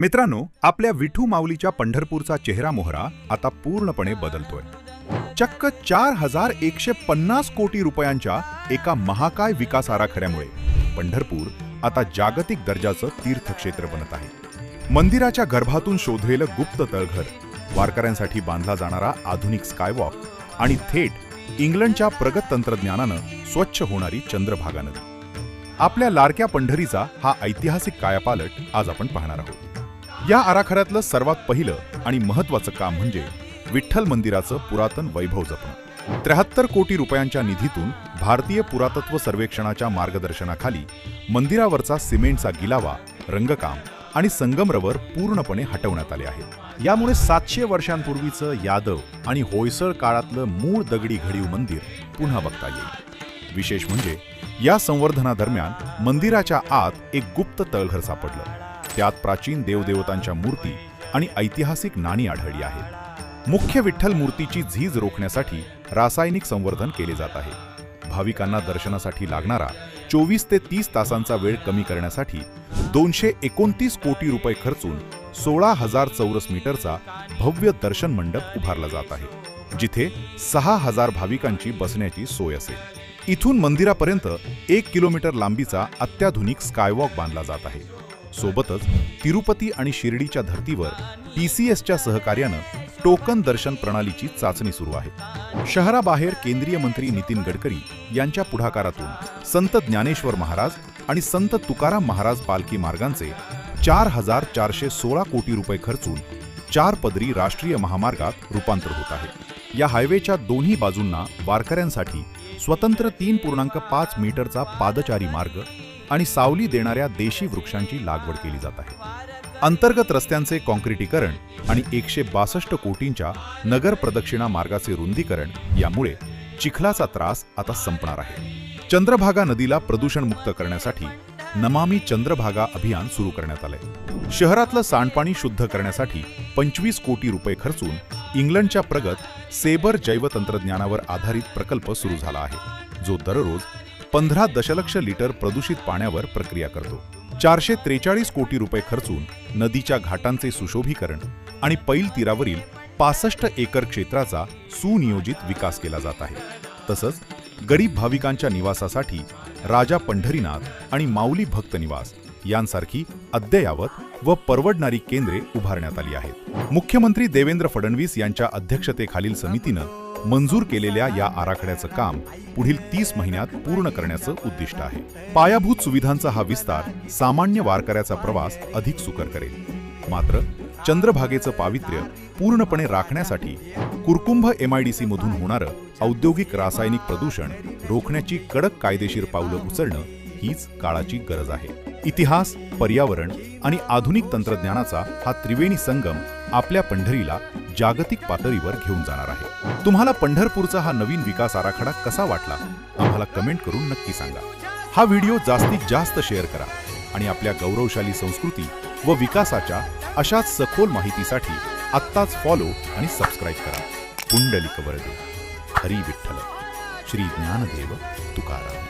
मित्रांनो, आपल्या विठू माऊलीच्या पंढरपूरचा चेहरा मोहरा आता पूर्णपणे बदलतोय. चक्क 4150 कोटी रुपयांच्या एका महाकाय विकास आराखड्यामुळे पंढरपूर आता जागतिक दर्जाचं तीर्थक्षेत्र बनत आहे. मंदिराच्या गर्भातून शोधलेलं गुप्त तळघर, वारकऱ्यांसाठी बांधला जाणारा आधुनिक स्कायवॉक आणि थेट इंग्लंडच्या प्रगत तंत्रज्ञानानं स्वच्छ होणारी चंद्रभागा नदी. आपल्या लाडक्या पंढरीचा हा ऐतिहासिक कायापालट आज आपण पाहणार आहोत. या आराखड्यातलं सर्वात पहिलं आणि महत्त्वाचं काम म्हणजे विठ्ठल मंदिराचं पुरातन वैभव जपणं. 73 कोटी रुपयांच्या निधीतून भारतीय पुरातत्व सर्वेक्षणाच्या मार्गदर्शनाखाली मंदिरावरचा सिमेंटचा गिलावा, रंगकाम आणि संगमरवर पूर्णपणे हटवण्यात आले आहे. यामुळे 700 वर्षांपूर्वीचं यादव आणि होयसळ काळातलं मूळ दगडी घडीव मंदिर पुन्हा बघता येईल. विशेष म्हणजे या संवर्धनादरम्यान मंदिराच्या आत एक गुप्त तळघर सापडलं. त्यात प्राचीन देवदेवतांच्या मूर्ती आणि ऐतिहासिक नाणी आढळली आहेत. मुख्य विठ्ठल मूर्तीची झीज रोखण्यासाठी रासायनिक संवर्धन केले जात आहे. भाविकांना दर्शनासाठी लागणारा 24 ते 30 तासांचा वेळ कमी करण्यासाठी 229 कोटी रुपये खर्चून 16,000 चौरस मीटरचा भव्य दर्शन मंडप उभारला जात आहे, जिथे 6,000 भाविकांची बसण्याची सोय असेल. इथून मंदिरापर्यंत 1 किलोमीटर लांबीचा अत्याधुनिक स्कायवॉक बांधला जात आहे. सोबतच तिरुपती आणि शिर्डीच्या धर्तीवर TCSच्या सहकार्यानं टोकन दर्शन प्रणालीची चाचणी सुरू आहे. शहराबाहेर केंद्रीय मंत्री नितीन गडकरी यांच्या पुढाकारातून संत ज्ञानेश्वर महाराज आणि संत तुकाराम महाराज पालखी मार्गांचे 4,416 कोटी रुपये खर्चून 4 पदरी राष्ट्रीय महामार्गात रूपांतर होत आहे. या हायवेच्या दोन्ही बाजूंना वारकऱ्यांसाठी स्वतंत्र 3.5 मीटरचा पादचारी मार्ग आणि सावली देणाऱ्या देशी वृक्षांची लागवड केली जात आहे. अंतर्गत रस्त्यांचे काँक्रिटीकरण आणि 162 कोटींच्या नगर प्रदक्षिणा मार्गाचे रुंदीकरण यामुळे चिखलाचा त्रास आता संपणार आहे. चंद्रभागा नदीला प्रदूषणमुक्त करण्यासाठी नमामि चंद्रभागा अभियान सुरू करण्यात आलंय. शहरातलं सांडपाणी शुद्ध करण्यासाठी 25 कोटी रुपये खर्चून इंग्लंडच्या प्रगत सेबर जैवतंत्रज्ञानावर आधारित प्रकल्प सुरू झाला आहे, जो दररोज 15 दशलक्ष लिटर प्रदूषित पाण्यावर प्रक्रिया करतो. 443 कोटी रुपये खर्चून नदीच्या घाटांचे सुशोभीकरण आणि पैल तीरावरील 65 एकर क्षेत्राचा सुनियोजित विकास केला जात आहे. तसंच गरीब भाविकांच्या निवासासाठी राजा पंढरीनाथ आणि माऊली भक्त निवास यांसारखी अद्ययावत व परवडणारी केंद्रे उभारण्यात आली आहेत. मुख्यमंत्री देवेंद्र फडणवीस यांच्या अध्यक्षतेखालील समितीनं मंजूर केलेल्या या आराखड्याचं काम पुढील 30 महिन्यात पूर्ण करण्याचं उद्दिष्ट आहे. पायाभूत सुविधांचा हा विस्तार सामान्य वारकऱ्याचा प्रवास अधिक सुकर करेल. मात्र चंद्रभागेचं पावित्र्य पूर्णपणे राखण्यासाठी कुरकुंभ MIDC मधून होणारं औद्योगिक रासायनिक प्रदूषण रोखण्याची कडक कायदेशीर पावलं उचलणं हीच काळाची गरज आहे. इतिहास, पर्यावरण आणि आधुनिक तंत्रज्ञानाचा हा त्रिवेणी संगम आपल्या पंढरीला जागतिक पातळीवर घेऊन जाणार आहे. तुम्हाला पंढरपूरचा हा नवीन विकास आराखडा कसा वाटला आम्हाला कमेंट करून नक्की सांगा. हा व्हिडिओ जास्तीत जास्त शेअर करा आणि आपल्या गौरवशाली संस्कृती व विकासाच्या अशाच सखोल माहितीसाठी आत्ताच फॉलो आणि सबस्क्राईब करा. पुंडलिक वरदे, हरी विठ्ठल, श्री ज्ञानदेव तुकाराम.